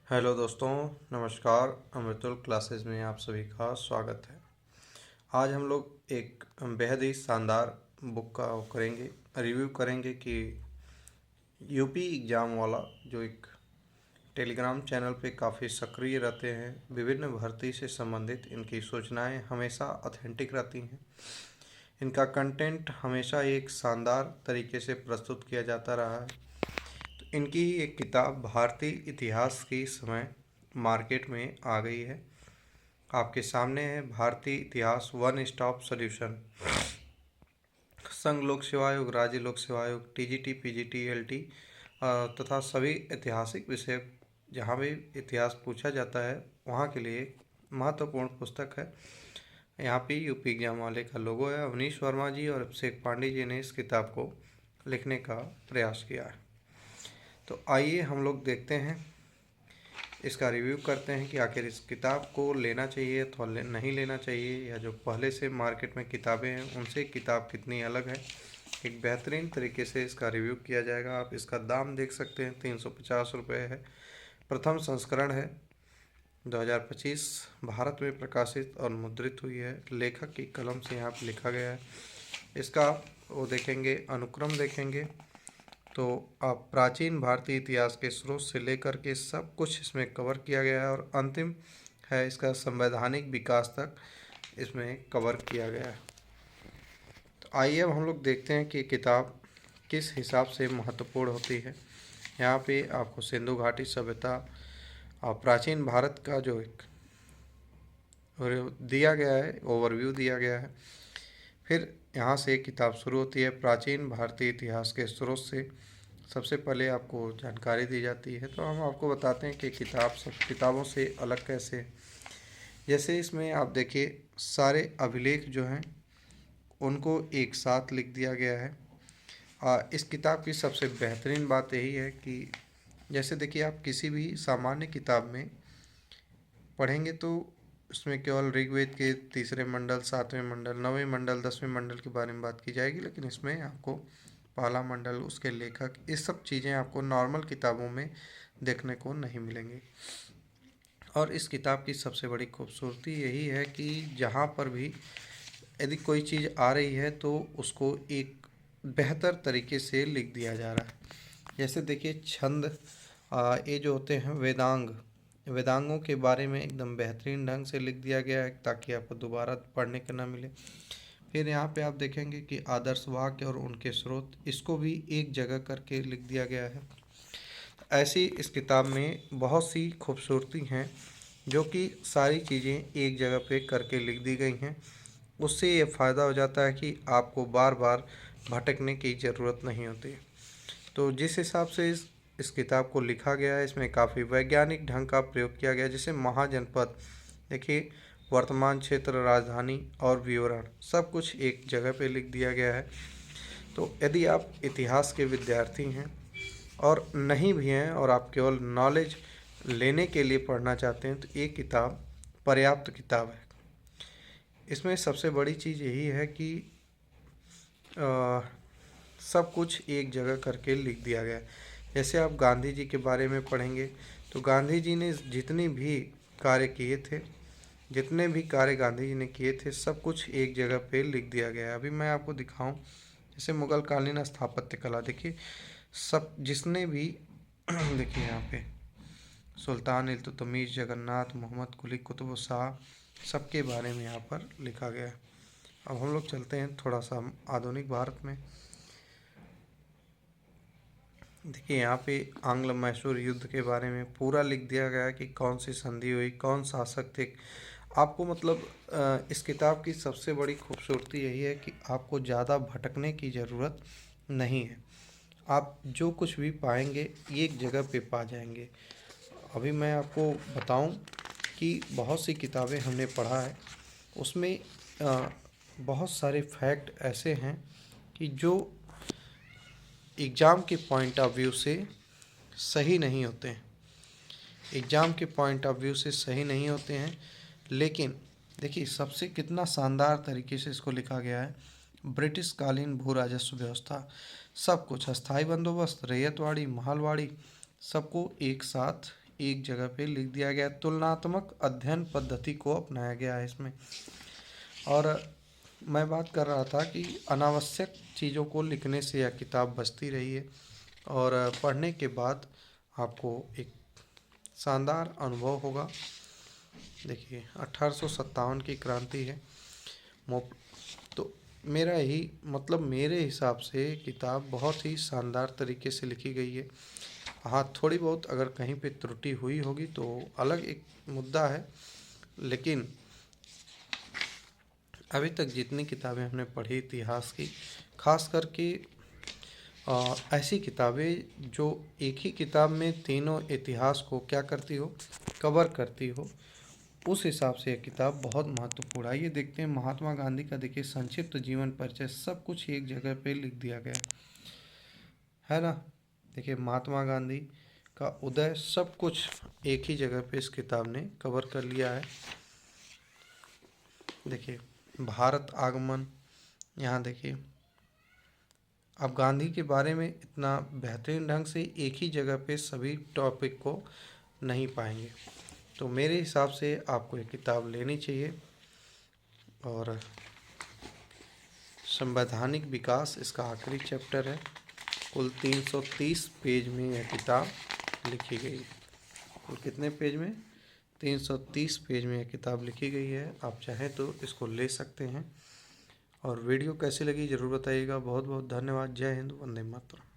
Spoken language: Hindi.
हेलो दोस्तों, नमस्कार। अमृतुल क्लासेस में आप सभी का स्वागत है। आज हम लोग एक बेहद ही शानदार बुक का वो करेंगे, रिव्यू करेंगे कि यूपी एग्ज़ाम वाला जो एक टेलीग्राम चैनल पे काफ़ी सक्रिय रहते हैं। विभिन्न भर्ती से संबंधित इनकी सूचनाएं हमेशा ऑथेंटिक रहती हैं। इनका कंटेंट हमेशा एक शानदार तरीके से प्रस्तुत किया जाता रहा है। इनकी ही एक किताब भारतीय इतिहास की समय मार्केट में आ गई है। आपके सामने है भारतीय इतिहास वन स्टॉप सॉल्यूशन। संघ लोक सेवा आयोग, राज्य लोक सेवा आयोग, टीजीटी, पीजीटी, एलटी तथा सभी ऐतिहासिक विषय जहाँ भी इतिहास पूछा जाता है वहाँ के लिए एक महत्वपूर्ण पुस्तक है। यहाँ पे यूपी एग्जाम वाले का लोगो है। अवनीश वर्मा जी और अभिषेक पांडे जी ने इस किताब को लिखने का प्रयास किया है। तो आइए हम लोग देखते हैं, इसका रिव्यू करते हैं कि आखिर इस किताब को लेना चाहिए अथवा नहीं लेना चाहिए, या जो पहले से मार्केट में किताबें हैं उनसे किताब कितनी अलग है। एक बेहतरीन तरीके से इसका रिव्यू किया जाएगा। आप इसका दाम देख सकते हैं, 350 रुपये है। प्रथम संस्करण है, 2025 भारत में प्रकाशित और मुद्रित हुई है। लेखक की कलम से यहाँ पर लिखा गया है। इसका वो देखेंगे, अनुक्रम देखेंगे तो आप प्राचीन भारतीय इतिहास के स्रोत से लेकर के सब कुछ इसमें कवर किया गया है, और अंतिम है इसका संवैधानिक विकास तक इसमें कवर किया गया है। तो आइए अब हम लोग देखते हैं कि किताब किस हिसाब से महत्वपूर्ण होती है। यहाँ पे आपको सिंधु घाटी सभ्यता और प्राचीन भारत का जो एक दिया गया है, ओवरव्यू दिया गया है। फिर यहाँ से किताब शुरू होती है प्राचीन भारतीय इतिहास के स्रोत से। सबसे पहले आपको जानकारी दी जाती है, तो हम आपको बताते हैं कि किताब सब किताबों से अलग कैसे है। जैसे इसमें आप देखिए, सारे अभिलेख जो हैं उनको एक साथ लिख दिया गया है। इस किताब की सबसे बेहतरीन बात यही है कि जैसे देखिए, आप किसी भी सामान्य किताब में पढ़ेंगे तो उसमें केवल ऋग्वेद के तीसरे मंडल, सातवें मंडल, नवें मंडल, 10वें मंडल के बारे में बात की जाएगी, लेकिन इसमें आपको पहला मंडल, उसके लेखक, ये सब चीज़ें आपको नॉर्मल किताबों में देखने को नहीं मिलेंगी। और इस किताब की सबसे बड़ी खूबसूरती यही है कि जहाँ पर भी यदि कोई चीज़ आ रही है तो उसको एक बेहतर तरीके से लिख दिया जा रहा है। जैसे देखिए छंद, ये जो होते हैं वेदांगों के बारे में एकदम बेहतरीन ढंग से लिख दिया गया है ताकि आपको दोबारा पढ़ने का ना मिले। फिर यहाँ पे आप देखेंगे कि आदर्श वाक्य और उनके स्रोत, इसको भी एक जगह करके लिख दिया गया है। ऐसी इस किताब में बहुत सी खूबसूरती हैं जो कि सारी चीज़ें एक जगह पे करके लिख दी गई हैं। उससे ये फ़ायदा हो जाता है कि आपको बार बार भटकने की ज़रूरत नहीं होती। तो जिस हिसाब से इस किताब को लिखा गया है, इसमें काफ़ी वैज्ञानिक ढंग का प्रयोग किया गया है। जैसे महाजनपद देखिए, वर्तमान क्षेत्र, राजधानी और विवरण सब कुछ एक जगह पे लिख दिया गया है। तो यदि आप इतिहास के विद्यार्थी हैं और नहीं भी हैं और आप केवल नॉलेज लेने के लिए पढ़ना चाहते हैं, तो ये किताब पर्याप्त किताब है। इसमें सबसे बड़ी चीज़ यही है कि सब कुछ एक जगह करके लिख दिया गया है। जैसे आप गांधी जी के बारे में पढ़ेंगे तो गांधी जी ने जितनी भी कार्य किए थे, जितने भी कार्य गांधी जी ने किए थे, सब कुछ एक जगह पे लिख दिया गया है। अभी मैं आपको दिखाऊं, जैसे मुगल कालीन स्थापत्य कला देखिए, सब जिसने भी देखिए यहाँ पे सुल्तान इल्तुतमिश, जगन्नाथ, मोहम्मद कुली, कुतुब शाह, सबके बारे में यहाँ पर लिखा गया है। अब हम लोग चलते हैं थोड़ा सा आधुनिक भारत में। देखिए यहाँ पे आंग्ल मैसूर युद्ध के बारे में पूरा लिख दिया गया है कि कौन सी संधि हुई, कौन शासक थे। आपको मतलब इस किताब की सबसे बड़ी खूबसूरती यही है कि आपको ज़्यादा भटकने की ज़रूरत नहीं है। आप जो कुछ भी पाएंगे एक जगह पे पा जाएंगे। अभी मैं आपको बताऊं कि बहुत सी किताबें हमने पढ़ा है, उसमें बहुत सारे फैक्ट ऐसे हैं कि जो एग्ज़ाम के पॉइंट ऑफ व्यू से सही नहीं होते हैं, एग्ज़ाम के पॉइंट ऑफ व्यू से सही नहीं होते हैं। लेकिन देखिए सबसे कितना शानदार तरीके से इसको लिखा गया है। ब्रिटिश कालीन भू राजस्व व्यवस्था, सब कुछ अस्थाई बंदोबस्त, रैयतवाड़ी, महलवाड़ी, सबको एक साथ एक जगह पे लिख दिया गया है। तुलनात्मक अध्ययन पद्धति को अपनाया गया है इसमें। और मैं बात कर रहा था कि अनावश्यक चीज़ों को लिखने से यह किताब बचती रही है और पढ़ने के बाद आपको एक शानदार अनुभव होगा। देखिए 1857 की क्रांति है। तो मेरा यही मतलब, मेरे हिसाब से किताब बहुत ही शानदार तरीके से लिखी गई है। हाँ, थोड़ी बहुत अगर कहीं पे त्रुटि हुई होगी तो अलग एक मुद्दा है, लेकिन अभी तक जितनी किताबें हमने पढ़ी इतिहास की, खास करके ऐसी किताबें जो एक ही किताब में तीनों इतिहास को क्या करती हो, कवर करती हो, उस हिसाब से यह किताब बहुत महत्वपूर्ण है। ये देखते हैं महात्मा गांधी का, देखिए संक्षिप्त जीवन परिचय, सब कुछ एक जगह पे लिख दिया गया है ना। देखिए महात्मा गांधी का उदय, सब कुछ एक ही जगह पे इस किताब ने कवर कर लिया है। देखिए भारत आगमन, यहाँ देखिए आप गांधी के बारे में इतना बेहतरीन ढंग से एक ही जगह पे सभी टॉपिक को नहीं पाएंगे। तो मेरे हिसाब से आपको ये किताब लेनी चाहिए। और संवैधानिक विकास इसका आखिरी चैप्टर है। कुल 330 पेज में यह किताब लिखी गई है। कुल कितने पेज में? 330 पेज में यह किताब लिखी गई है। आप चाहें तो इसको ले सकते हैं। और वीडियो कैसी लगी ज़रूर बताइएगा। बहुत बहुत धन्यवाद। जय हिंद, वंदे मातरम।